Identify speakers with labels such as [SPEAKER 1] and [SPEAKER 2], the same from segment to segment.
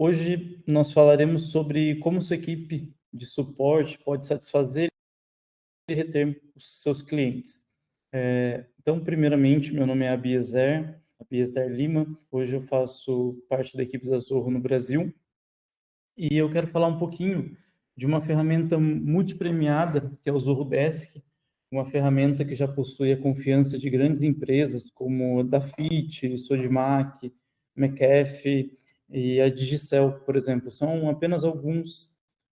[SPEAKER 1] Hoje nós falaremos sobre como sua equipe de suporte pode satisfazer e reter os seus clientes. Então, primeiramente, meu nome é Abiezer Lima. Hoje eu faço parte da equipe da Zorro no Brasil e eu quero falar um pouquinho de uma ferramenta multipremiada, que é o Zorro Desk, uma ferramenta que já possui a confiança de grandes empresas como a Dafit, Sodimac, McAfee e a Digicel, por exemplo. São apenas alguns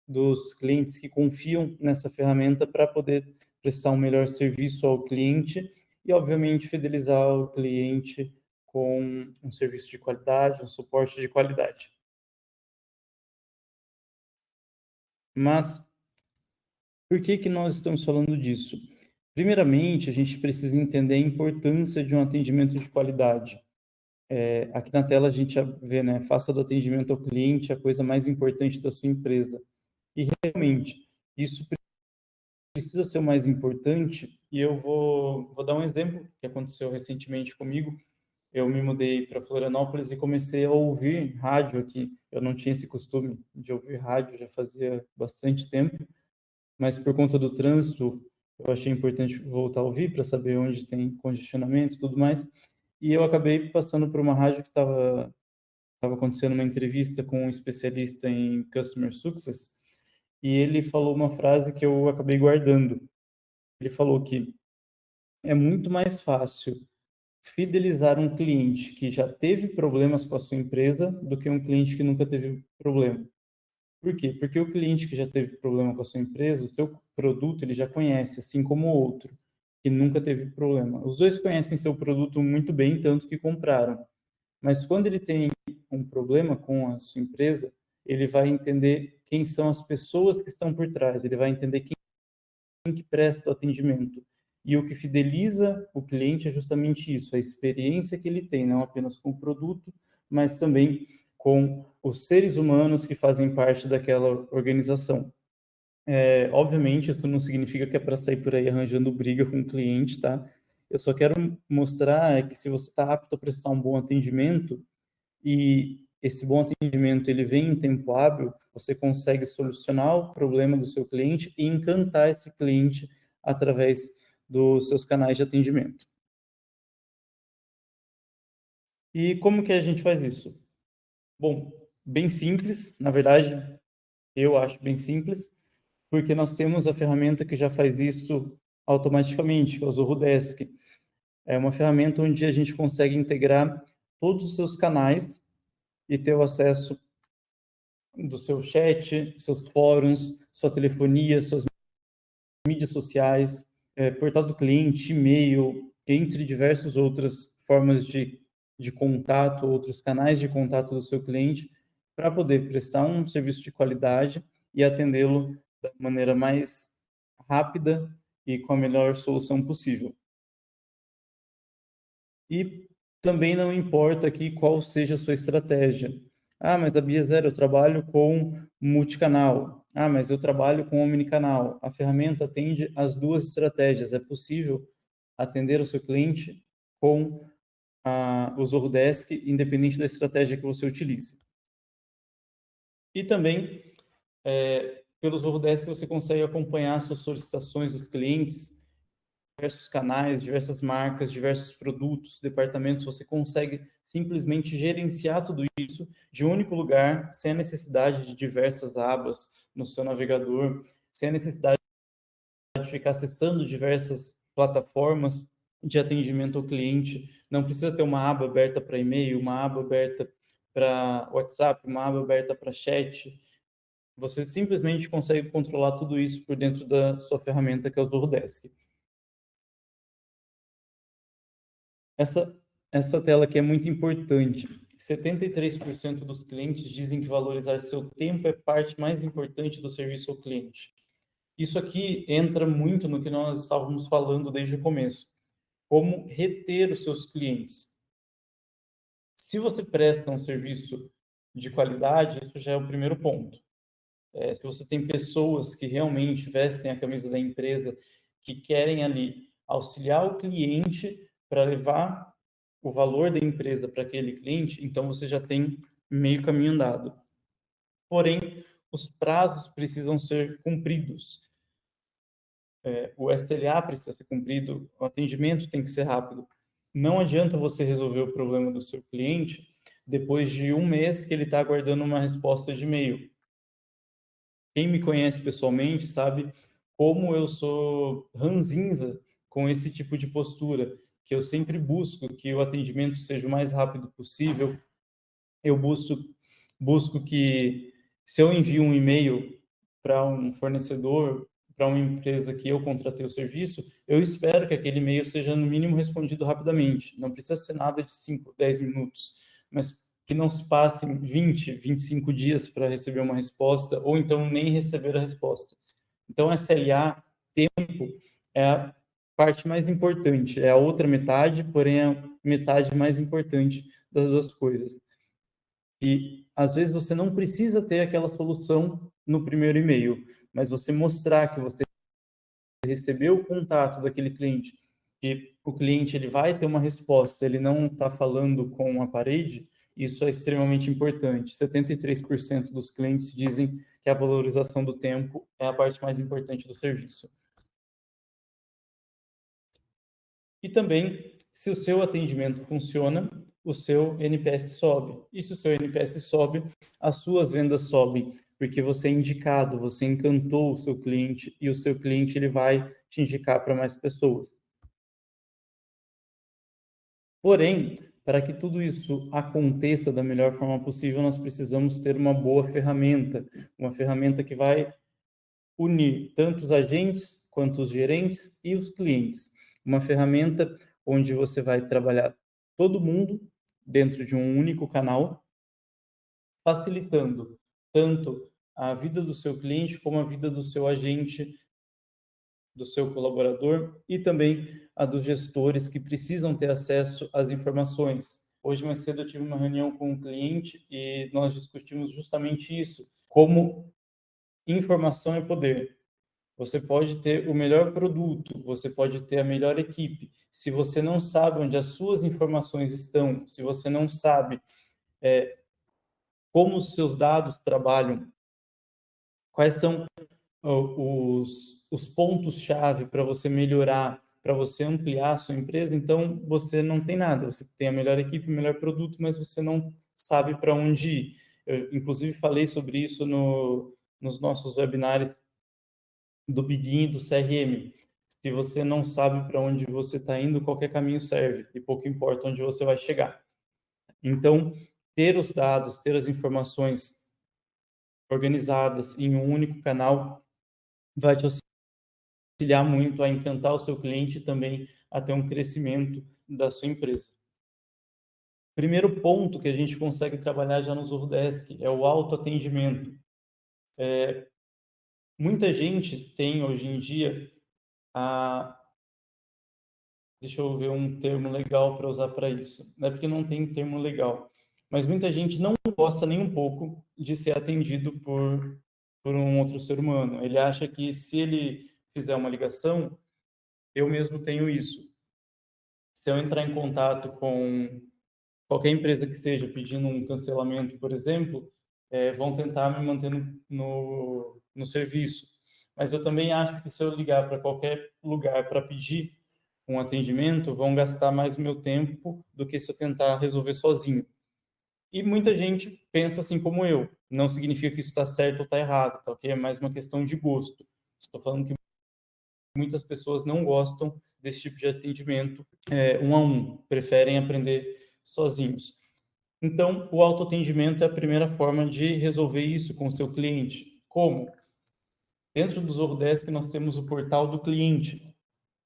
[SPEAKER 1] dos clientes que confiam nessa ferramenta para poder prestar um melhor serviço ao cliente e, obviamente, fidelizar o cliente com um serviço de qualidade, um suporte de qualidade. Mas por que que nós estamos falando disso? Primeiramente, a gente precisa entender a importância de um atendimento de qualidade. Aqui na tela a gente já vê, né? Faça do atendimento ao cliente a coisa mais importante da sua empresa. E realmente, isso precisa ser o mais importante, e eu vou dar um exemplo que aconteceu recentemente comigo. Eu me mudei para Florianópolis e comecei a ouvir rádio aqui. Eu não tinha esse costume de ouvir rádio, já fazia bastante tempo, mas por conta do trânsito, eu achei importante voltar a ouvir para saber onde tem congestionamento e tudo mais. E eu acabei passando por uma rádio que estava acontecendo uma entrevista com um especialista em Customer Success, e ele falou uma frase que eu acabei guardando. Ele falou que é muito mais fácil fidelizar um cliente que já teve problemas com a sua empresa do que um cliente que nunca teve problema. Por quê? Porque o cliente que já teve problema com a sua empresa, o seu produto, ele já conhece, assim como o outro, que nunca teve problema. Os dois conhecem seu produto muito bem, tanto que compraram. Mas quando ele tem um problema com a sua empresa, ele vai entender quem são as pessoas que estão por trás, ele vai entender quem que presta o atendimento. E o que fideliza o cliente é justamente isso, a experiência que ele tem, não apenas com o produto, mas também com os seres humanos que fazem parte daquela organização. Obviamente, isso não significa que é para sair por aí arranjando briga com o cliente, tá? Eu só quero mostrar que se você está apto a prestar um bom atendimento e esse bom atendimento ele vem em tempo hábil, você consegue solucionar o problema do seu cliente e encantar esse cliente através dos seus canais de atendimento. E como que a gente faz isso? Bom, bem simples, na verdade, eu acho bem simples, porque nós temos a ferramenta que já faz isso automaticamente, que é o Zorro Desk. É uma ferramenta onde a gente consegue integrar todos os seus canais e ter o acesso do seu chat, seus fóruns, sua telefonia, suas mídias sociais, portal do cliente, e-mail, entre diversas outras formas de contato, outros canais de contato do seu cliente, para poder prestar um serviço de qualidade e atendê-lo da maneira mais rápida e com a melhor solução possível. E também não importa aqui qual seja a sua estratégia. Ah, mas a Bia Zero, eu trabalho com multicanal. Ah, mas eu trabalho com omnicanal. A ferramenta atende as duas estratégias. É possível atender o seu cliente com o Zorro Desk, independente da estratégia que você utilize. E também, pelo Zorro Desk, você consegue acompanhar suas solicitações dos clientes, diversos canais, diversas marcas, diversos produtos, departamentos, você consegue simplesmente gerenciar tudo isso de um único lugar, sem a necessidade de diversas abas no seu navegador, sem a necessidade de ficar acessando diversas plataformas de atendimento ao cliente. Não precisa ter uma aba aberta para e-mail, uma aba aberta para WhatsApp, uma aba aberta para chat. Você simplesmente consegue controlar tudo isso por dentro da sua ferramenta, que é o Zorro Desk. Essa, essa tela aqui é muito importante. 73% dos clientes dizem que valorizar seu tempo é parte mais importante do serviço ao cliente. Isso aqui entra muito no que nós estávamos falando desde o começo. Como reter os seus clientes. Se você presta um serviço de qualidade, isso já é o primeiro ponto. Se você tem pessoas que realmente vestem a camisa da empresa, que querem ali auxiliar o cliente para levar o valor da empresa para aquele cliente, então você já tem meio caminho andado. porém, os prazos precisam ser cumpridos. O SLA precisa ser cumprido, o atendimento tem que ser rápido. Não adianta você resolver o problema do seu cliente depois de um mês que ele está aguardando uma resposta de e-mail. Quem me conhece pessoalmente sabe como eu sou ranzinza com esse tipo de postura, que eu sempre busco que o atendimento seja o mais rápido possível. Eu busco que, se eu envio um e-mail para um fornecedor, para uma empresa que eu contratei o serviço, eu espero que aquele e-mail seja, no mínimo, respondido rapidamente. Não precisa ser nada de 5, 10 minutos, mas que não se passem 20, 25 dias para receber uma resposta, ou então nem receber a resposta. Então, SLA, tempo, é a parte mais importante, é a outra metade, porém é a metade mais importante das duas coisas. E às vezes você não precisa ter aquela solução no primeiro e-mail, mas você mostrar que você recebeu o contato daquele cliente, que o cliente ele vai ter uma resposta, ele não está falando com a parede, isso é extremamente importante. 73% dos clientes dizem que a valorização do tempo é a parte mais importante do serviço. E também, se o seu atendimento funciona, o seu NPS sobe. E se o seu NPS sobe, as suas vendas sobem, porque você é indicado, você encantou o seu cliente e o seu cliente ele vai te indicar para mais pessoas. Porém, para que tudo isso aconteça da melhor forma possível, nós precisamos ter uma boa ferramenta, uma ferramenta que vai unir tanto os agentes quanto os gerentes e os clientes. Uma ferramenta onde você vai trabalhar todo mundo dentro de um único canal, facilitando tanto a vida do seu cliente como a vida do seu agente, do seu colaborador e também a dos gestores que precisam ter acesso às informações. Hoje mais cedo eu tive uma reunião com um cliente e nós discutimos justamente isso, como informação é poder. Você pode ter o melhor produto, você pode ter a melhor equipe. Se você não sabe onde as suas informações estão, se você não sabe como os seus dados trabalham, quais são os pontos-chave para você melhorar, para você ampliar a sua empresa, então você não tem nada. Você tem a melhor equipe, o melhor produto, mas você não sabe para onde ir. Eu, inclusive, falei sobre isso nos nossos webinários do Biguin e do CRM. Se você não sabe para onde você está indo, qualquer caminho serve e pouco importa onde você vai chegar. Então, ter os dados, ter as informações organizadas em um único canal vai te auxiliar muito a encantar o seu cliente e também a ter um crescimento da sua empresa. Primeiro ponto que a gente consegue trabalhar já no Zorrodesk é o autoatendimento. Muita gente tem hoje em dia a deixa eu ver um termo legal para usar para isso. Não é porque não tem termo legal, mas muita gente não gosta nem um pouco de ser atendido por um outro ser humano. Ele acha que se ele fizer uma ligação, eu mesmo tenho isso. Se eu entrar em contato com qualquer empresa que seja pedindo um cancelamento, por exemplo, vão tentar me manter no serviço. Mas eu também acho que se eu ligar para qualquer lugar para pedir um atendimento, vão gastar mais o meu tempo do que se eu tentar resolver sozinho. E muita gente pensa assim como eu. Não significa que isso está certo ou está errado, tá ok? É mais uma questão de gosto. Estou falando que muitas pessoas não gostam desse tipo de atendimento um a um, preferem aprender sozinhos. Então, o autoatendimento é a primeira forma de resolver isso com o seu cliente. Como? Dentro do Zorrodesk, nós temos o portal do cliente.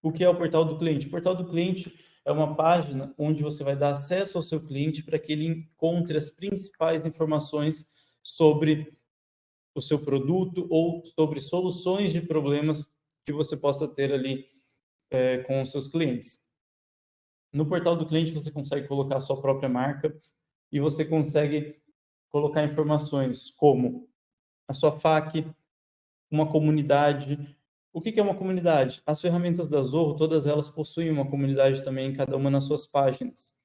[SPEAKER 1] O que é o portal do cliente? O portal do cliente é uma página onde você vai dar acesso ao seu cliente para que ele encontre as principais informações sobre o seu produto ou sobre soluções de problemas que você possa ter ali com os seus clientes. No portal do cliente, você consegue colocar a sua própria marca e você consegue colocar informações como a sua FAQ, uma comunidade. O que é uma comunidade? As ferramentas da Zorro, todas elas possuem uma comunidade também, cada uma nas suas páginas.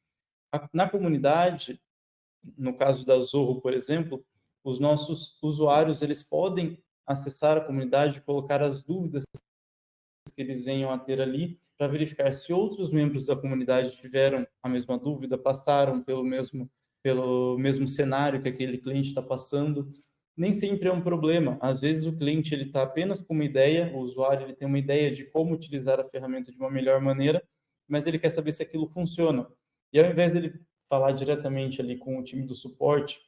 [SPEAKER 1] Na comunidade, no caso da Zorro, por exemplo, os nossos usuários, eles podem acessar a comunidade, colocar as dúvidas que eles venham a ter ali, para verificar se outros membros da comunidade tiveram a mesma dúvida, passaram pelo mesmo cenário que aquele cliente está passando. Nem sempre é um problema. Às vezes o cliente ele está apenas com uma ideia, o usuário ele tem uma ideia de como utilizar a ferramenta de uma melhor maneira, mas ele quer saber se aquilo funciona. E ao invés dele falar diretamente ali com o time do suporte,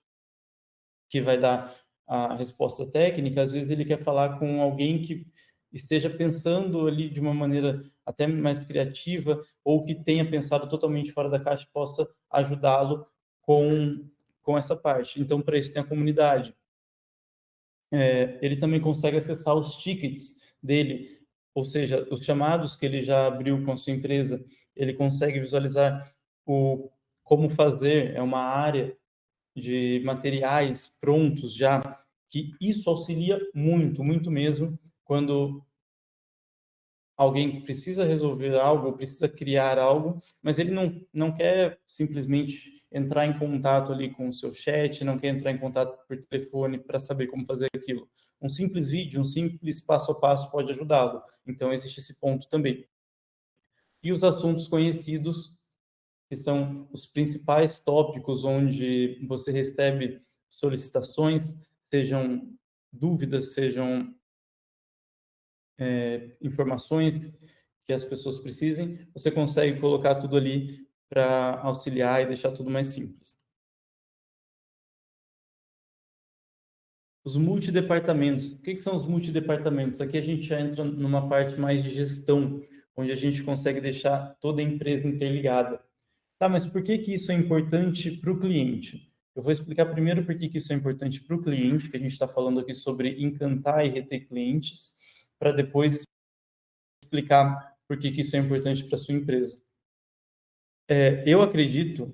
[SPEAKER 1] que vai dar a resposta técnica, às vezes ele quer falar com alguém que esteja pensando ali de uma maneira até mais criativa ou que tenha pensado totalmente fora da caixa e possa ajudá-lo com essa parte. Então, para isso tem a comunidade. Ele também consegue acessar os tickets dele, ou seja, os chamados que ele já abriu com a sua empresa, ele consegue visualizar como fazer, é uma área de materiais prontos já, que isso auxilia muito, muito mesmo, quando alguém precisa resolver algo, precisa criar algo, mas ele não quer simplesmente entrar em contato ali com o seu chat, não quer entrar em contato por telefone para saber como fazer aquilo. Um simples vídeo, um simples passo a passo pode ajudá-lo. Então, existe esse ponto também. E os assuntos conhecidos, que são os principais tópicos onde você recebe solicitações, sejam dúvidas, sejam informações que as pessoas precisem, você consegue colocar tudo ali para auxiliar e deixar tudo mais simples. Os multidepartamentos. O que são os multidepartamentos? Aqui a gente já entra numa parte mais de gestão, onde a gente consegue deixar toda a empresa interligada. Tá, mas por que isso é importante para o cliente? Eu vou explicar primeiro por que isso é importante para o cliente, que a gente está falando aqui sobre encantar e reter clientes, para depois explicar por que isso é importante para a sua empresa. Eu acredito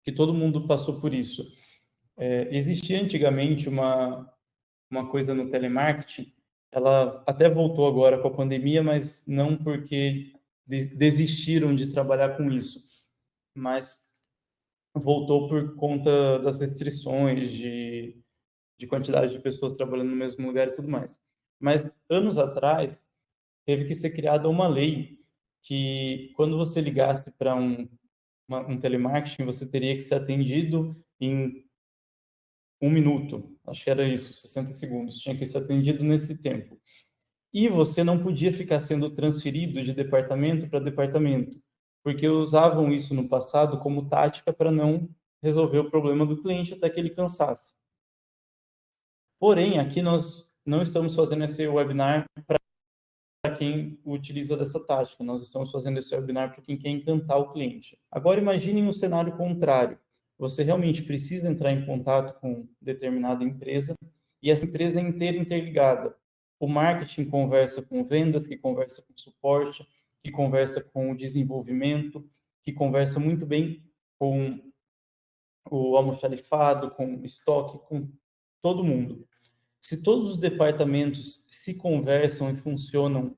[SPEAKER 1] que todo mundo passou por isso. Existia antigamente uma coisa no telemarketing, ela até voltou agora com a pandemia, mas não porque desistiram de trabalhar com isso, mas voltou por conta das restrições de quantidade de pessoas trabalhando no mesmo lugar e tudo mais. Mas anos atrás, teve que ser criada uma lei que quando você ligasse para um telemarketing, você teria que ser atendido em 1 minuto. Acho que era isso, 60 segundos. Tinha que ser atendido nesse tempo. E você não podia ficar sendo transferido de departamento para departamento, porque usavam isso no passado como tática para não resolver o problema do cliente até que ele cansasse. Porém, aqui nós não estamos fazendo esse webinar para quem utiliza dessa tática, nós estamos fazendo esse webinar para quem quer encantar o cliente. Agora imagine um cenário contrário. Você realmente precisa entrar em contato com determinada empresa e essa empresa é inteira interligada. O marketing conversa com vendas, que conversa com suporte, que conversa com o desenvolvimento, que conversa muito bem com o almoxarifado, com estoque, com todo mundo. Se todos os departamentos se conversam e funcionam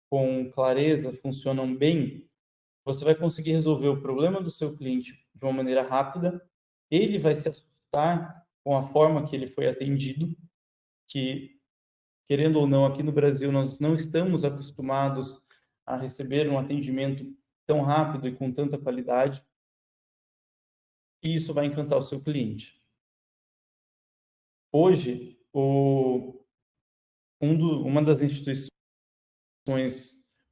[SPEAKER 1] com clareza, funcionam bem, você vai conseguir resolver o problema do seu cliente de uma maneira rápida, ele vai se assustar com a forma que ele foi atendido, que, querendo ou não, aqui no Brasil nós não estamos acostumados a receber um atendimento tão rápido e com tanta qualidade, e isso vai encantar o seu cliente. Hoje, uma das instituições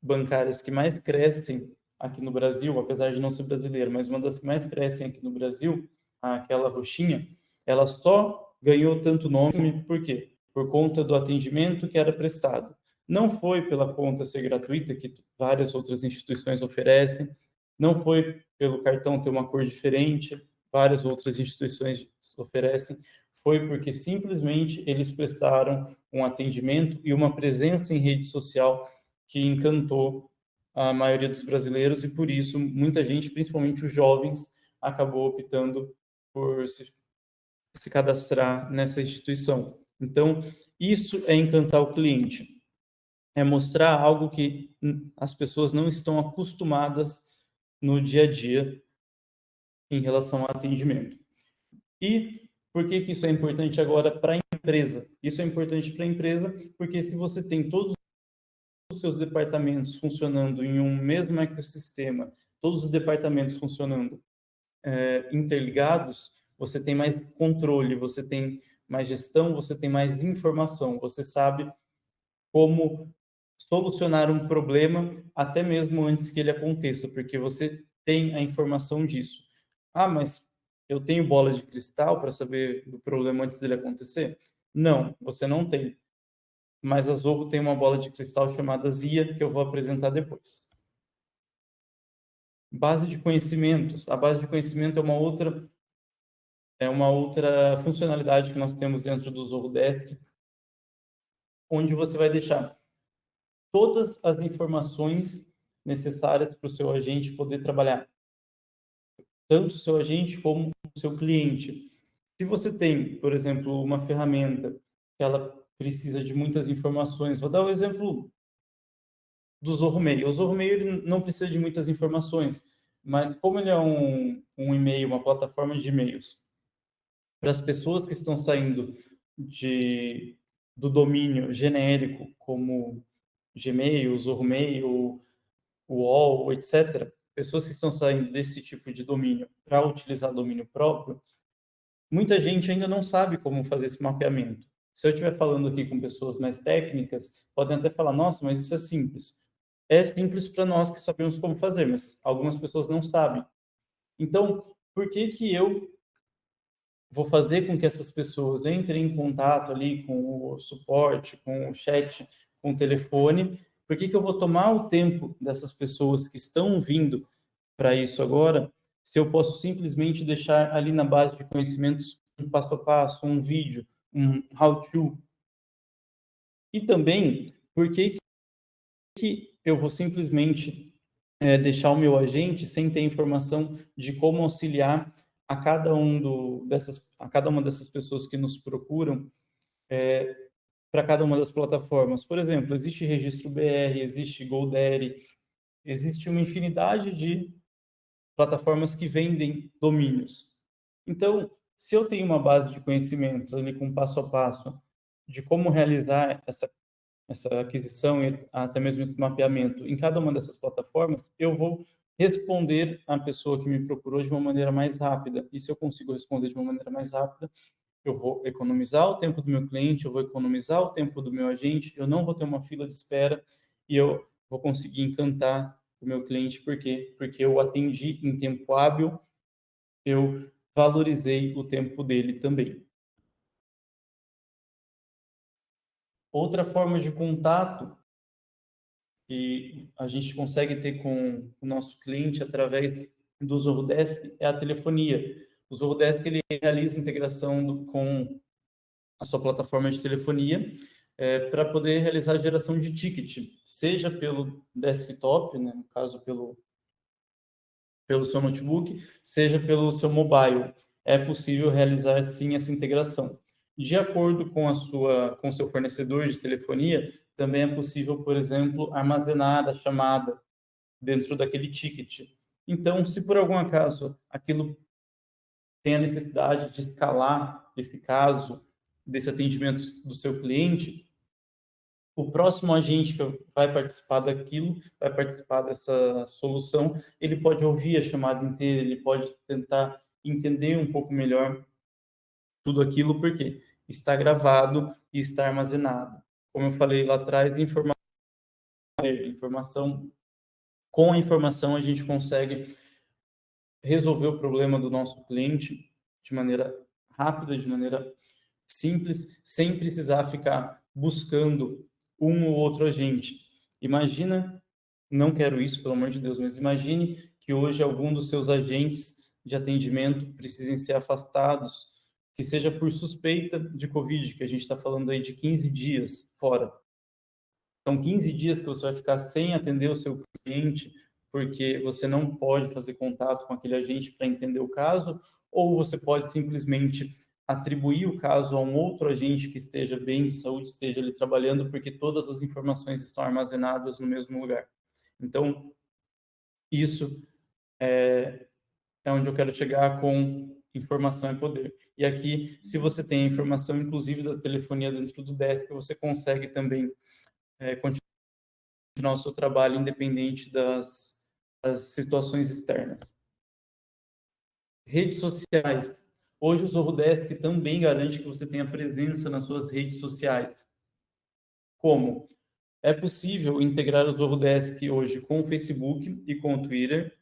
[SPEAKER 1] bancárias que mais crescem aqui no Brasil, apesar de não ser brasileira, mas uma das que mais crescem aqui no Brasil, aquela roxinha, ela só ganhou tanto nome, por quê? Por conta do atendimento que era prestado. Não foi pela conta ser gratuita, que várias outras instituições oferecem, não foi pelo cartão ter uma cor diferente, várias outras instituições oferecem, foi porque simplesmente eles prestaram um atendimento e uma presença em rede social que encantou a maioria dos brasileiros e por isso muita gente, principalmente os jovens, acabou optando por se cadastrar nessa instituição. Então, isso é encantar o cliente, é mostrar algo que as pessoas não estão acostumadas no dia a dia em relação ao atendimento. E Por que que isso é importante agora para a empresa? Isso é importante para a empresa porque se você tem todos os seus departamentos funcionando em um mesmo ecossistema, todos os departamentos funcionando interligados, você tem mais controle, você tem mais gestão, você tem mais informação, você sabe como solucionar um problema até mesmo antes que ele aconteça, porque você tem a informação disso. Ah, mas eu tenho bola de cristal para saber do problema antes dele acontecer? Não, você não tem. Mas a Zoho tem uma bola de cristal chamada ZIA, que eu vou apresentar depois. Base de conhecimentos. A base de conhecimento é uma outra funcionalidade que nós temos dentro do Zoho Desk, onde você vai deixar todas as informações necessárias para o seu agente poder trabalhar, tanto o seu agente como o seu cliente. Se você tem, por exemplo, uma ferramenta que ela precisa de muitas informações, vou dar o exemplo do Zorro Mail. O Zorro Mail ele não precisa de muitas informações, mas como ele é um e-mail, uma plataforma de e-mails, para as pessoas que estão saindo do domínio genérico, como Gmail, Zorro Mail, UOL, etc., pessoas que estão saindo desse tipo de domínio para utilizar domínio próprio, muita gente ainda não sabe como fazer esse mapeamento. Se eu estiver falando aqui com pessoas mais técnicas, podem até falar, nossa, mas isso é simples. É simples para nós que sabemos como fazer, mas algumas pessoas não sabem. Então, por que que eu vou fazer com que essas pessoas entrem em contato ali com o suporte, com o chat, com o telefone? Por que que eu vou tomar o tempo dessas pessoas que estão vindo para isso agora, se eu posso simplesmente deixar ali na base de conhecimentos um passo a passo, um vídeo, um how-to? E também, por que que eu vou simplesmente deixar o meu agente sem ter informação de como auxiliar a cada uma dessas pessoas que nos procuram para cada uma das plataformas? Por exemplo, existe Registro BR, existe GoDaddy, existe uma infinidade de plataformas que vendem domínios. Então, se eu tenho uma base de conhecimentos ali com passo a passo de como realizar essa aquisição e até mesmo esse mapeamento em cada uma dessas plataformas, eu vou responder à pessoa que me procurou de uma maneira mais rápida. E se eu consigo responder de uma maneira mais rápida, eu vou economizar o tempo do meu cliente, eu vou economizar o tempo do meu agente, eu não vou ter uma fila de espera e eu vou conseguir encantar o meu cliente. Por quê? Porque eu atendi em tempo hábil, eu valorizei o tempo dele também. Outra forma de contato que a gente consegue ter com o nosso cliente através do Zorrodesk é a telefonia. O Zorrodesk ele realiza integração com a sua plataforma de telefonia para poder realizar a geração de ticket, seja pelo desktop, né, no caso pelo seu notebook, seja pelo seu mobile. É possível realizar sim essa integração. De acordo com com o seu fornecedor de telefonia, também é possível, por exemplo, armazenar a chamada dentro daquele ticket. Então, se por algum acaso aquilo tem a necessidade de escalar esse caso, desse atendimento do seu cliente, o próximo agente que vai participar daquilo, vai participar dessa solução, ele pode ouvir a chamada inteira, ele pode tentar entender um pouco melhor tudo aquilo, porque está gravado e está armazenado. Como eu falei lá atrás, informação com a informação a gente consegue resolver o problema do nosso cliente de maneira rápida, de maneira simples, sem precisar ficar buscando um ou outro agente. Imagina, não quero isso, pelo amor de Deus, mas imagine que hoje algum dos seus agentes de atendimento precisem ser afastados, que seja por suspeita de Covid, que a gente está falando aí de 15 dias fora. São 15 dias que você vai ficar sem atender o seu cliente, porque você não pode fazer contato com aquele agente para entender o caso, ou você pode simplesmente atribuir o caso a um outro agente que esteja bem de saúde, esteja ali trabalhando, porque todas as informações estão armazenadas no mesmo lugar. Então, isso é onde eu quero chegar com informação é poder. E aqui, se você tem a informação, inclusive da telefonia dentro do desk, você consegue também continuar o seu trabalho independente das situações externas. Redes sociais. Hoje o Zorro Desk também garante que você tenha presença nas suas redes sociais. Como? É possível integrar o Zorro Desk hoje com o Facebook e com o Twitter,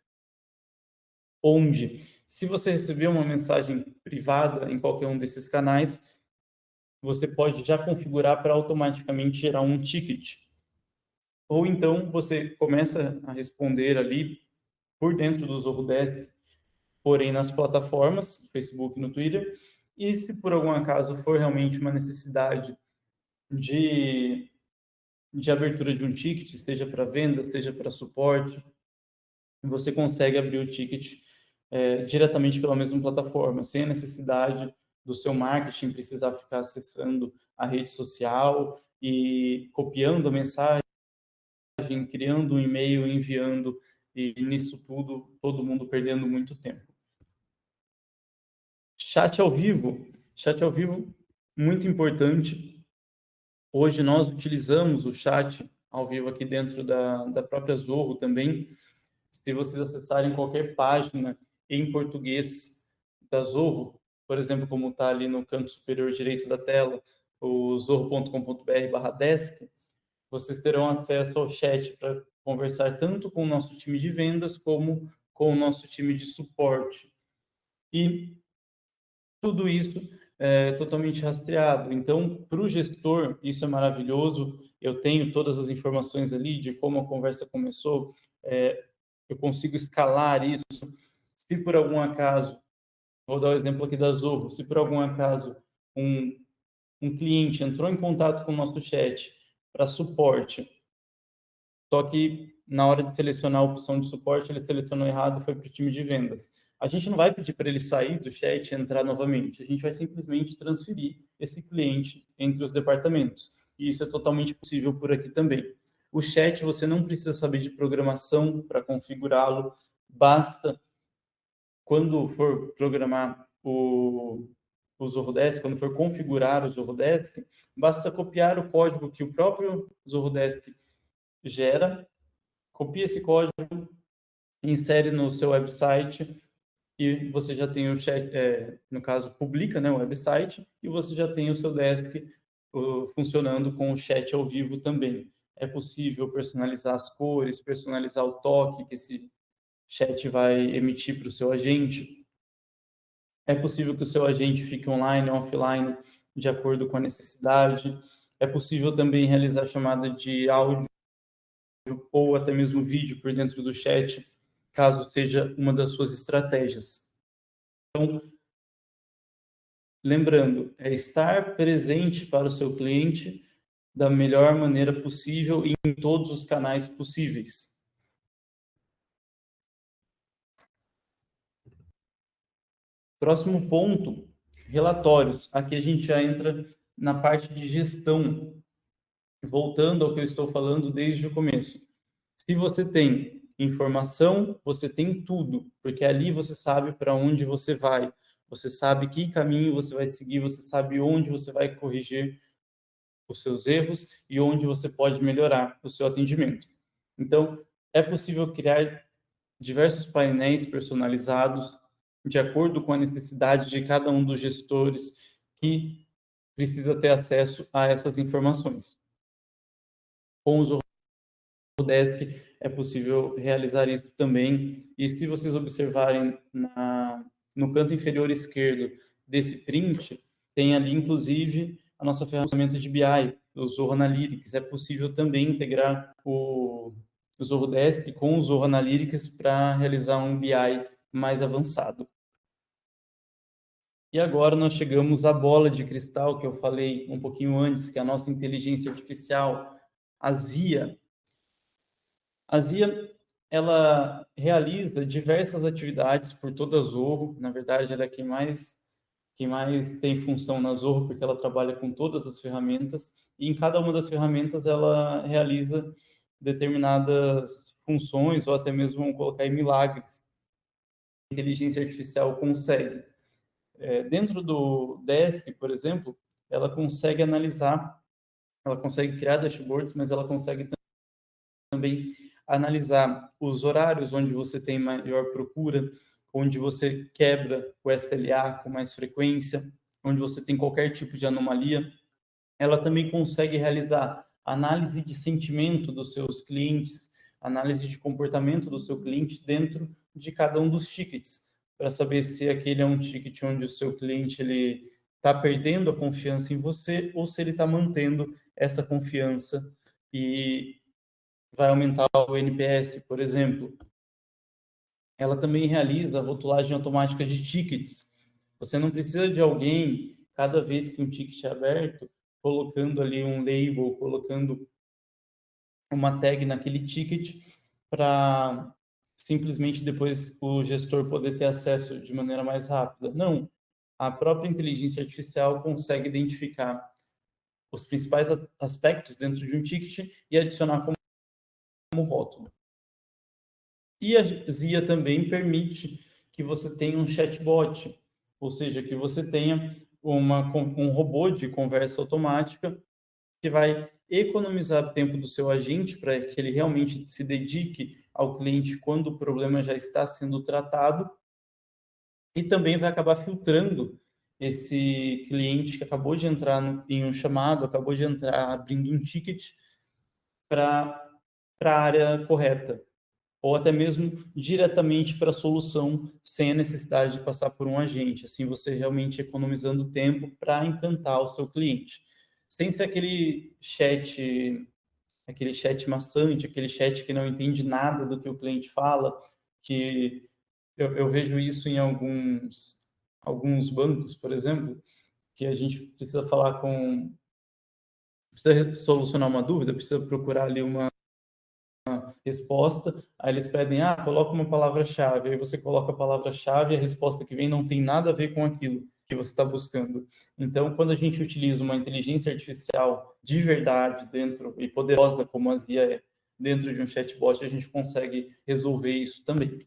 [SPEAKER 1] onde, se você receber uma mensagem privada em qualquer um desses canais, você pode já configurar para automaticamente gerar um ticket. Ou então você começa a responder ali por dentro do Zorro Desk, porém nas plataformas, Facebook e no Twitter. E se por algum acaso for realmente uma necessidade de abertura de um ticket, seja para venda, seja para suporte, você consegue abrir o ticket diretamente pela mesma plataforma, sem a necessidade do seu marketing precisar ficar acessando a rede social e copiando a mensagem, criando um e-mail, enviando, e nisso tudo, todo mundo perdendo muito tempo. Chat ao vivo, muito importante. Hoje nós utilizamos o chat ao vivo aqui dentro da própria Zorro também. Se vocês acessarem qualquer página em português da Zorro, por exemplo, como está ali no canto superior direito da tela, o zorro.com.br/desk, vocês terão acesso ao chat para conversar tanto com o nosso time de vendas como com o nosso time de suporte. E tudo isso é totalmente rastreado. Então, para o gestor, isso é maravilhoso. Eu tenho todas as informações ali de como a conversa começou, eu consigo escalar isso. Se por algum acaso, vou dar o exemplo aqui da Zorro, se por algum acaso um cliente entrou em contato com o nosso chat para suporte, só que na hora de selecionar a opção de suporte, ele selecionou errado e foi para o time de vendas. A gente não vai pedir para ele sair do chat e entrar novamente. A gente vai simplesmente transferir esse cliente entre os departamentos. E isso é totalmente possível por aqui também. O chat, você não precisa saber de programação para configurá-lo. Basta, quando for programar o Zorro Desk, quando for configurar o Zorro Desk, basta copiar o código que o próprio Zorro Desk gera, copia esse código, insere no seu website e você já tem o chat, no caso, publica, né, o website, e você já tem o seu desk funcionando com o chat ao vivo também. É possível personalizar as cores, personalizar o toque que esse chat vai emitir para o seu agente. É possível que o seu agente fique online ou offline de acordo com a necessidade. É possível também realizar chamada de áudio ou até mesmo vídeo por dentro do chat, caso seja uma das suas estratégias. Então, lembrando, é estar presente para o seu cliente da melhor maneira possível e em todos os canais possíveis. Próximo ponto, relatórios. Aqui a gente já entra na parte de gestão, voltando ao que eu estou falando desde o começo. Se você tem informação, você tem tudo, porque ali você sabe para onde você vai, você sabe que caminho você vai seguir, você sabe onde você vai corrigir os seus erros e onde você pode melhorar o seu atendimento. Então, é possível criar diversos painéis personalizados de acordo com a necessidade de cada um dos gestores que precisa ter acesso a essas informações. Com os Desk é possível realizar isso também. E se vocês observarem no canto inferior esquerdo desse print, tem ali, inclusive, a nossa ferramenta de BI, o Zorro Analytics. É possível também integrar o Zorro Desk com o Zorro Analytics para realizar um BI mais avançado. E agora nós chegamos à bola de cristal que eu falei um pouquinho antes, que é a nossa inteligência artificial, a ZIA. A ZIA, ela realiza diversas atividades por toda a Zorro. Na verdade, ela é quem mais tem função na Zorro, porque ela trabalha com todas as ferramentas, e em cada uma das ferramentas ela realiza determinadas funções, ou até mesmo, vamos colocar aí, milagres. A inteligência artificial consegue. Dentro do Desk, por exemplo, ela consegue analisar, ela consegue criar dashboards, mas ela consegue também analisar os horários onde você tem maior procura, onde você quebra o SLA com mais frequência, onde você tem qualquer tipo de anomalia. Ela também consegue realizar análise de sentimento dos seus clientes, análise de comportamento do seu cliente dentro de cada um dos tickets, para saber se aquele é um ticket onde o seu cliente ele está perdendo a confiança em você ou se ele está mantendo essa confiança e vai aumentar o NPS, por exemplo. Ela também realiza a rotulagem automática de tickets. Você não precisa de alguém, cada vez que um ticket é aberto, colocando ali um label, colocando uma tag naquele ticket para simplesmente depois o gestor poder ter acesso de maneira mais rápida. Não, a própria inteligência artificial consegue identificar os principais aspectos dentro de um ticket e adicionar como rótulo. E a Zia também permite que você tenha um chatbot, ou seja, que você tenha um robô de conversa automática que vai economizar tempo do seu agente para que ele realmente se dedique ao cliente quando o problema já está sendo tratado e também vai acabar filtrando esse cliente que acabou de entrar em um chamado, acabou de entrar abrindo um ticket para a área correta, ou até mesmo diretamente para a solução, sem a necessidade de passar por um agente. Assim, você realmente economizando tempo para encantar o seu cliente. Sem ser aquele chat maçante, aquele chat que não entende nada do que o cliente fala, que eu vejo isso em alguns bancos, por exemplo, que a gente precisa falar precisa solucionar uma dúvida, precisa procurar ali uma resposta, aí eles pedem, coloca uma palavra-chave, aí você coloca a palavra-chave e a resposta que vem não tem nada a ver com aquilo que você está buscando. Então, quando a gente utiliza uma inteligência artificial de verdade dentro, e poderosa como a Zia é, dentro de um chatbot, a gente consegue resolver isso também.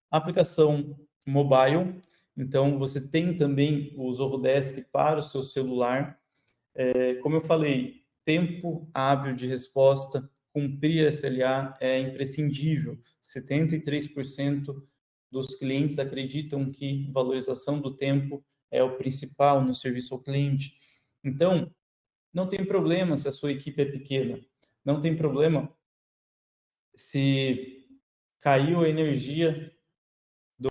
[SPEAKER 1] Aplicação mobile, então você tem também o Zorro Desk para o seu celular. Como eu falei, tempo hábil de resposta, cumprir SLA é imprescindível. 73% dos clientes acreditam que valorização do tempo é o principal no serviço ao cliente. Então, não tem problema se a sua equipe é pequena, não tem problema se caiu a energia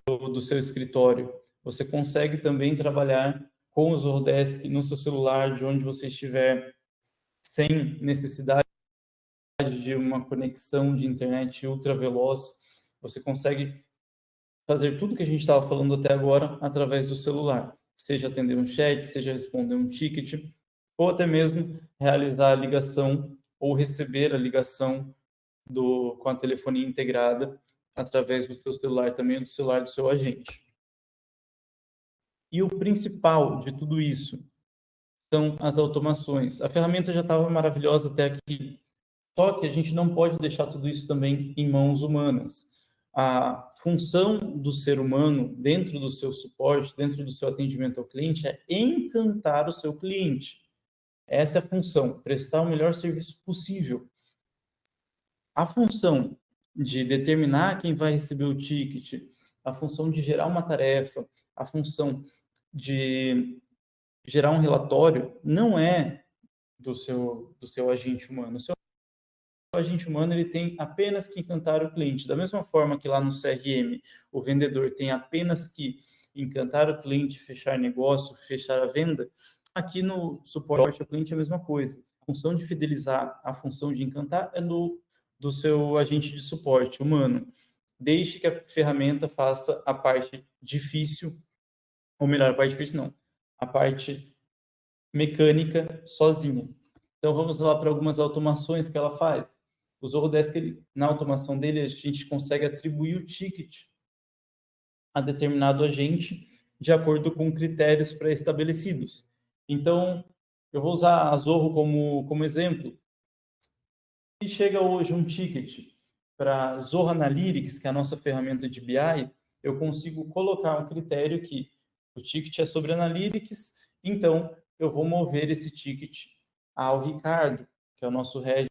[SPEAKER 1] do seu escritório. Você consegue também trabalhar com o Zordesk no seu celular, de onde você estiver, sem necessidade de uma conexão de internet ultra veloz. Você consegue fazer tudo que a gente estava falando até agora através do celular, seja atender um chat, seja responder um ticket, ou até mesmo realizar a ligação ou receber a ligação com a telefonia integrada através do seu celular também, do celular do seu agente. E o principal de tudo isso são as automações. A ferramenta já estava maravilhosa até aqui, só que a gente não pode deixar tudo isso também em mãos humanas. A função do ser humano dentro do seu suporte, dentro do seu atendimento ao cliente, é encantar o seu cliente. Essa é a função, prestar o melhor serviço possível. A função de determinar quem vai receber o ticket, a função de gerar uma tarefa, a função de gerar um relatório, não é do seu agente humano. O seu agente humano ele tem apenas que encantar o cliente. Da mesma forma que lá no CRM, o vendedor tem apenas que encantar o cliente, fechar negócio, fechar a venda, aqui no suporte ao cliente é a mesma coisa. A função de fidelizar, a função de encantar é do seu agente de suporte humano. Deixe que a ferramenta faça a parte difícil, ou melhor, a parte difícil não, a parte mecânica sozinha. Então, vamos lá para algumas automações que ela faz. O Zorrodesk, na automação dele, a gente consegue atribuir o ticket a determinado agente de acordo com critérios pré-estabelecidos. Então, eu vou usar a Zorro como exemplo. Se chega hoje um ticket para Zorro Analytics, que é a nossa ferramenta de BI, eu consigo colocar um critério que o ticket é sobre Analytics, então eu vou mover esse ticket ao Ricardo, que é o nosso head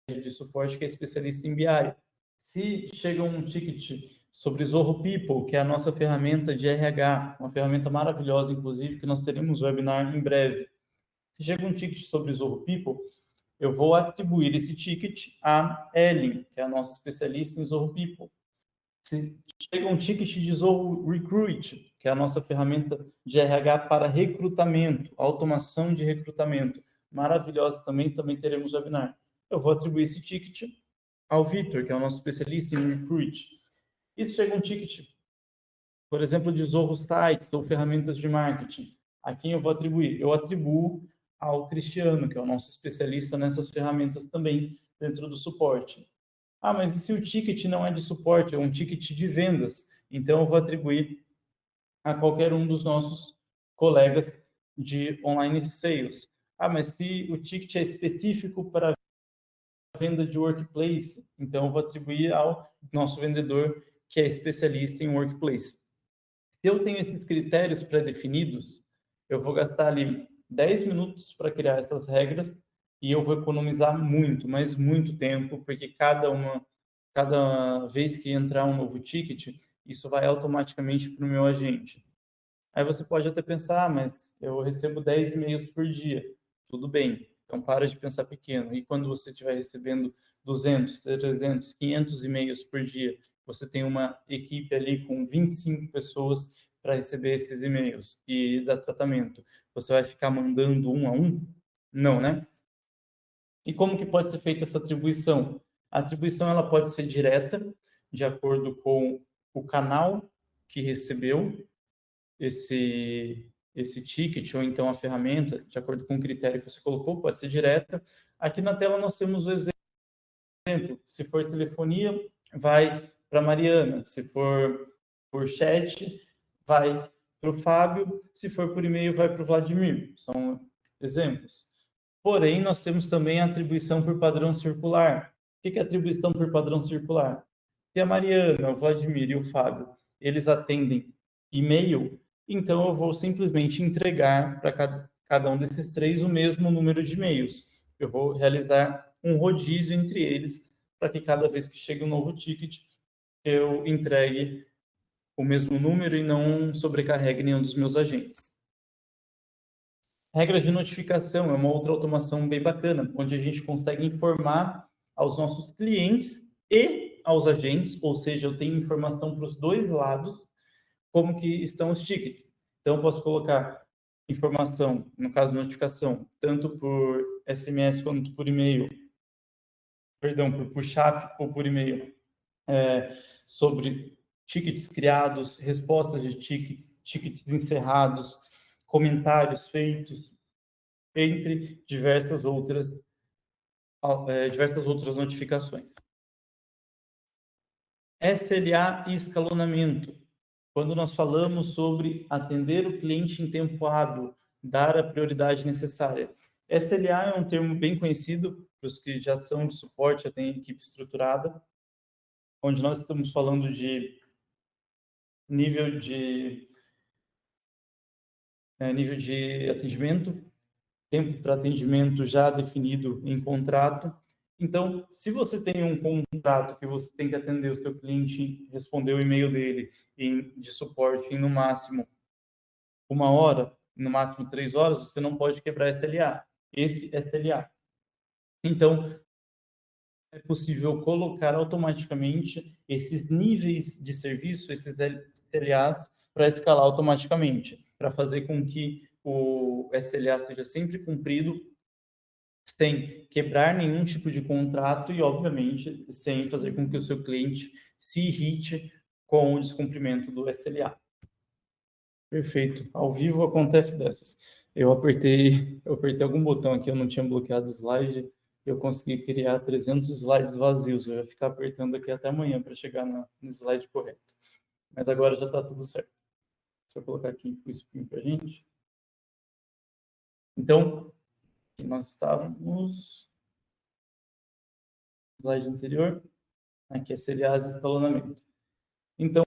[SPEAKER 1] de suporte, que é especialista em BI. Se chega um ticket sobre Zorro People, que é a nossa ferramenta de RH, uma ferramenta maravilhosa, inclusive, que nós teremos um webinar em breve. Se chega um ticket sobre Zorro People, eu vou atribuir esse ticket a Ellen, que é a nossa especialista em Zorro People. Se chega um ticket de Zorro Recruit, que é a nossa ferramenta de RH para recrutamento, automação de recrutamento, maravilhosa também teremos webinar. Eu vou atribuir esse ticket ao Victor, que é o nosso especialista em Recruit. E se chega um ticket, por exemplo, de Zorro Sites ou ferramentas de marketing, a quem eu vou atribuir? Eu atribuo ao Cristiano, que é o nosso especialista nessas ferramentas também dentro do suporte. Ah, mas e se o ticket não é de suporte, é um ticket de vendas? Então, eu vou atribuir a qualquer um dos nossos colegas de online sales. Ah, mas se o ticket é específico para venda de workplace, então eu vou atribuir ao nosso vendedor que é especialista em workplace. Se eu tenho esses critérios pré-definidos, eu vou gastar ali 10 minutos para criar essas regras e eu vou economizar muito, mas muito tempo, porque cada vez que entrar um novo ticket, isso vai automaticamente para o meu agente. Aí você pode até pensar, mas eu recebo 10 e-mails por dia. Tudo bem, então para de pensar pequeno. E quando você estiver recebendo 200, 300, 500 e-mails por dia, você tem uma equipe ali com 25 pessoas para receber esses e-mails e dar tratamento. Você vai ficar mandando um a um? Não, né? E como que pode ser feita essa atribuição? A atribuição ela pode ser direta, de acordo com o canal que recebeu esse ticket, ou então a ferramenta, de acordo com o critério que você colocou, pode ser direta. Aqui na tela nós temos o exemplo. Se for telefonia, vai para Mariana. Se for por chat, vai para o Fábio. Se for por e-mail, vai para o Vladimir. São exemplos. Porém, nós temos também a atribuição por padrão circular. O que é atribuição por padrão circular? Se a Mariana, o Vladimir e o Fábio, eles atendem e-mail, então eu vou simplesmente entregar para cada um desses três o mesmo número de e-mails. Eu vou realizar um rodízio entre eles para que cada vez que chega um novo ticket, eu entregue o mesmo número e não sobrecarregue nenhum dos meus agentes. Regras de notificação é uma outra automação bem bacana, onde a gente consegue informar aos nossos clientes e aos agentes, ou seja, eu tenho informação para os dois lados, como que estão os tickets. Então, eu posso colocar informação, no caso, notificação, tanto por SMS quanto por e-mail, perdão, por chat ou por e-mail, sobre tickets criados, respostas de tickets encerrados, comentários feitos, entre diversas outras notificações. SLA e escalonamento. Quando nós falamos sobre atender o cliente em tempo hábil, dar a prioridade necessária. SLA é um termo bem conhecido para os que já são de suporte, já têm equipe estruturada, onde nós estamos falando de nível de atendimento, tempo para atendimento já definido em contrato. Então, se você tem um contrato que você tem que atender o seu cliente, responder o e-mail dele de suporte em no máximo 1 hora, no máximo 3 horas, você não pode quebrar esse SLA. Então, é possível colocar automaticamente esses níveis de serviço, esses SLAs, para escalar automaticamente, para fazer com que o SLA seja sempre cumprido, sem quebrar nenhum tipo de contrato e, obviamente, sem fazer com que o seu cliente se irrite com o descumprimento do SLA. Perfeito. Ao vivo acontece dessas. Eu apertei algum botão aqui, eu não tinha bloqueado o slide, eu consegui criar 300 slides vazios. Eu ia ficar apertando aqui até amanhã para chegar no slide correto. Mas agora já está tudo certo. Deixa eu colocar aqui o screen para a gente. Então, aqui nós estávamos. Slide anterior. Aqui é SLAs e escalonamento. Então,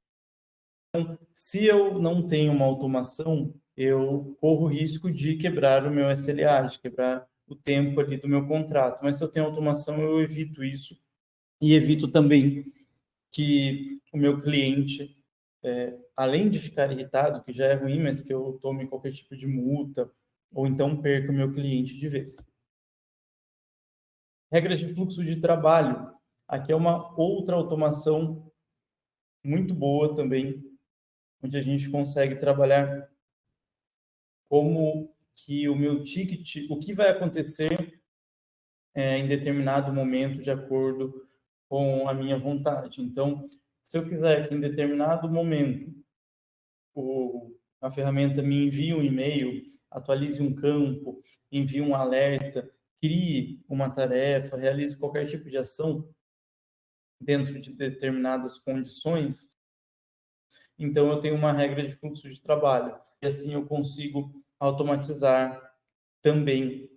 [SPEAKER 1] se eu não tenho uma automação, eu corro o risco de quebrar o meu SLA, de quebrar o tempo ali do meu contrato. Mas se eu tenho automação, eu evito isso e evito também que o meu cliente, além de ficar irritado, que já é ruim, mas que eu tome qualquer tipo de multa, ou então perca o meu cliente de vez. Regras de fluxo de trabalho. Aqui é uma outra automação muito boa também, onde a gente consegue trabalhar como que o meu ticket, o que vai acontecer em determinado momento de acordo com a minha vontade. Então, se eu quiser que em determinado momento a ferramenta me envie um e-mail, atualize um campo, envie um alerta, crie uma tarefa, realize qualquer tipo de ação dentro de determinadas condições, então eu tenho uma regra de fluxo de trabalho. E assim eu consigo automatizar também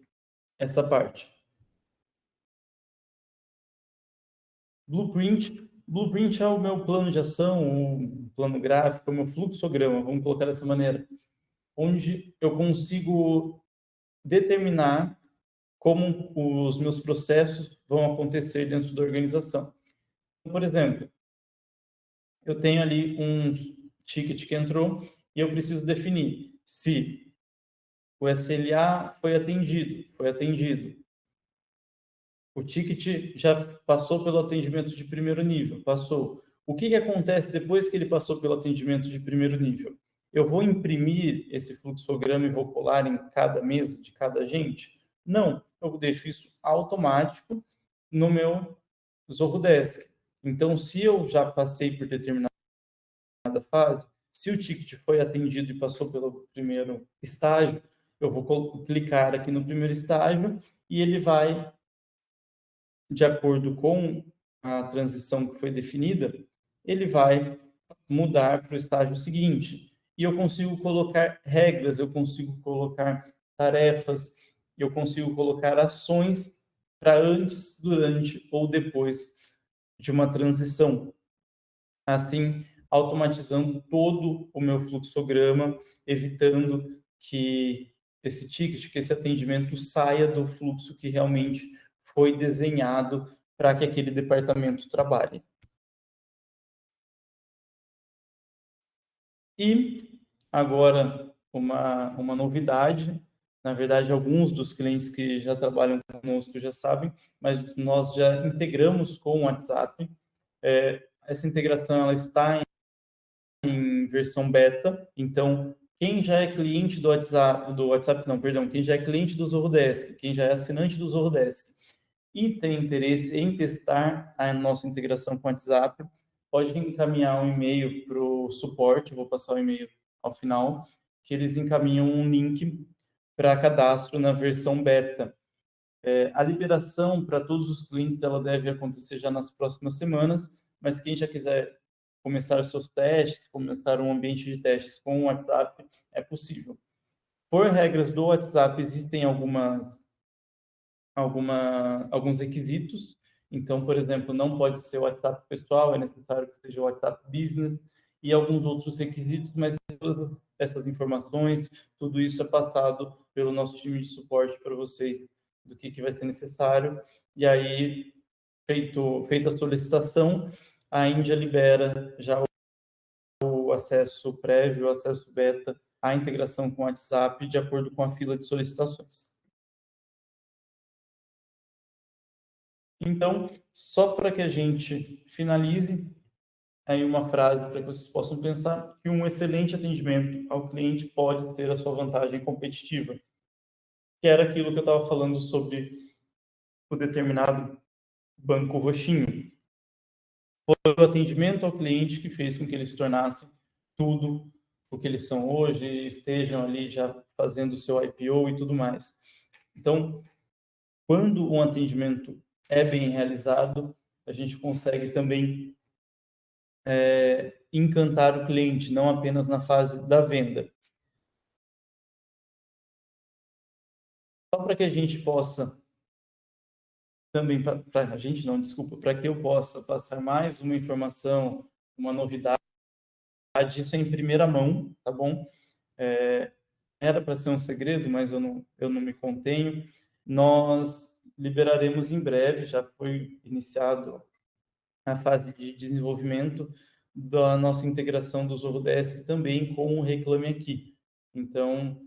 [SPEAKER 1] essa parte. Blueprint. Blueprint é o meu plano de ação, o plano gráfico, o meu fluxograma, vamos colocar dessa maneira, onde eu consigo determinar como os meus processos vão acontecer dentro da organização. Por exemplo, eu tenho ali um ticket que entrou e eu preciso definir se o SLA foi atendido. O ticket já passou pelo atendimento de primeiro nível, passou. O que acontece depois que ele passou pelo atendimento de primeiro nível? Eu vou imprimir esse fluxograma e vou colar em cada mesa de cada agente? Não, eu deixo isso automático no meu Zorro Desk. Então, se eu já passei por determinada fase, se o ticket foi atendido e passou pelo primeiro estágio, eu vou clicar aqui no primeiro estágio e ele vai, de acordo com a transição que foi definida, ele vai mudar para o estágio seguinte. E eu consigo colocar regras, eu consigo colocar tarefas, eu consigo colocar ações para antes, durante ou depois de uma transição. Assim, automatizando todo o meu fluxograma, evitando que esse ticket, que esse atendimento saia do fluxo que realmente foi desenhado para que aquele departamento trabalhe. E agora, uma novidade, na verdade, alguns dos clientes que já trabalham conosco já sabem, mas nós já integramos com o WhatsApp. Essa integração ela está em versão beta, então quem já é cliente do WhatsApp não, perdão, quem já é cliente do Zorrodesk, quem já é assinante do Zorrodesk e tem interesse em testar a nossa integração com o WhatsApp, pode encaminhar um e-mail para o suporte, vou passar o e-mail ao final, que eles encaminham um link para cadastro na versão beta. A liberação para todos os clientes dela deve acontecer já nas próximas semanas, mas quem já quiser começar os seus testes, começar um ambiente de testes com o WhatsApp, é possível. Por regras do WhatsApp, existem alguns requisitos. Então, por exemplo, não pode ser o WhatsApp pessoal, é necessário que seja o WhatsApp Business e alguns outros requisitos, mas todas essas informações, tudo isso é passado pelo nosso time de suporte para vocês do que vai ser necessário. E aí, feita a solicitação, a Índia libera já o acesso prévio, o acesso beta, à integração com o WhatsApp, de acordo com a fila de solicitações. Então, só para que a gente finalize, aí uma frase para que vocês possam pensar que um excelente atendimento ao cliente pode ter a sua vantagem competitiva, que era aquilo que eu estava falando sobre o determinado banco roxinho. Foi o atendimento ao cliente que fez com que eles se tornassem tudo o que eles são hoje, estejam ali já fazendo o seu IPO e tudo mais. Então, quando um atendimento é bem realizado, a gente consegue também encantar o cliente, não apenas na fase da venda. Só para que a gente possa também, para a gente não, desculpa, para que eu possa passar mais uma informação, uma novidade disso é em primeira mão, tá bom? Era para ser um segredo, mas eu não me contenho. Nós liberaremos em breve, já foi iniciado a fase de desenvolvimento da nossa integração do Zorrodesk também com o Reclame Aqui. Então,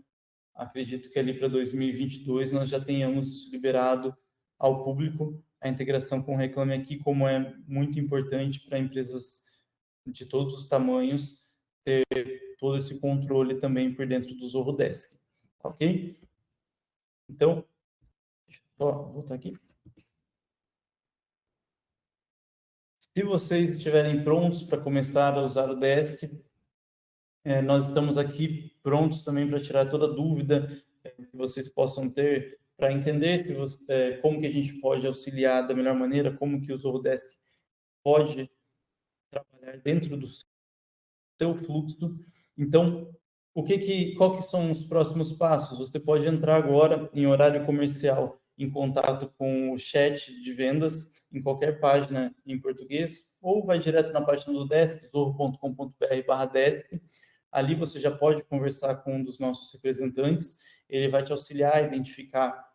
[SPEAKER 1] acredito que ali para 2022 nós já tenhamos isso liberado ao público, a integração com o Reclame Aqui, como é muito importante para empresas de todos os tamanhos ter todo esse controle também por dentro do Zorrodesk, ok? Então, deixa eu só voltar aqui. Se vocês estiverem prontos para começar a usar o Desk, nós estamos aqui prontos também para tirar toda dúvida que vocês possam ter, para entender como que a gente pode auxiliar da melhor maneira, como que o Zorrodesk pode trabalhar dentro do seu fluxo. Então, qual que são os próximos passos? Você pode entrar agora em horário comercial em contato com o chat de vendas em qualquer página em português, ou vai direto na página do Desk, zorro.com.br/desk. Ali você já pode conversar com um dos nossos representantes, ele vai te auxiliar a identificar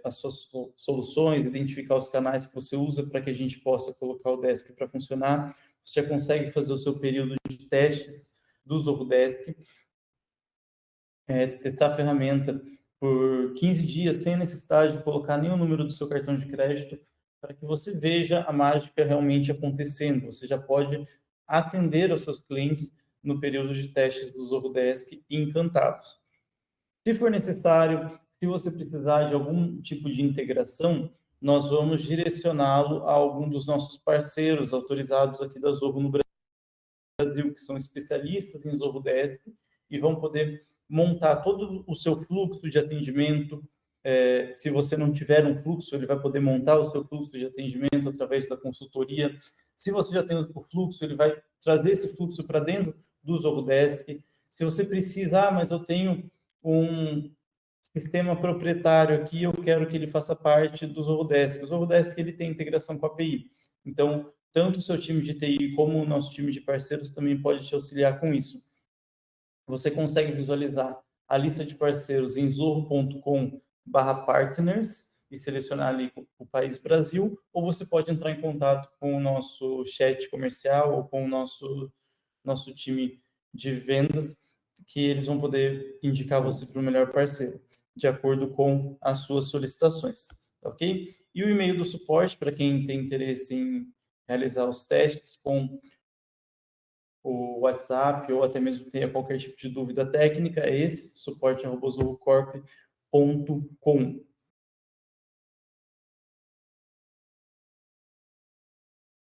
[SPEAKER 1] as suas soluções, identificar os canais que você usa para que a gente possa colocar o Desk para funcionar. Você já consegue fazer o seu período de testes do Zorrodesk, testar a ferramenta por 15 dias, sem necessidade de colocar nenhum número do seu cartão de crédito, para que você veja a mágica realmente acontecendo. Você já pode atender aos seus clientes no período de testes do Zorrodesk encantados. Se for necessário, se você precisar de algum tipo de integração, nós vamos direcioná-lo a algum dos nossos parceiros autorizados aqui da Zorro no Brasil, que são especialistas em Zorrodesk e vão poder montar todo o seu fluxo de atendimento. Se você não tiver um fluxo, ele vai poder montar o seu fluxo de atendimento através da consultoria. Se você já tem o fluxo, ele vai trazer esse fluxo para dentro do Zorrodesk. Se você precisa, mas eu tenho um sistema proprietário aqui, eu quero que ele faça parte do Zorrodesk. O Zorrodesk ele tem integração com a API. Então, tanto o seu time de TI como o nosso time de parceiros também pode te auxiliar com isso. Você consegue visualizar a lista de parceiros em zorro.com/partners e selecionar ali o país Brasil, ou você pode entrar em contato com o nosso chat comercial ou com o nosso time de vendas, que eles vão poder indicar você para o melhor parceiro, de acordo com as suas solicitações, ok? E o e-mail do suporte, para quem tem interesse em realizar os testes com o WhatsApp ou até mesmo tenha qualquer tipo de dúvida técnica, é esse, suporte@zorrocorp.com.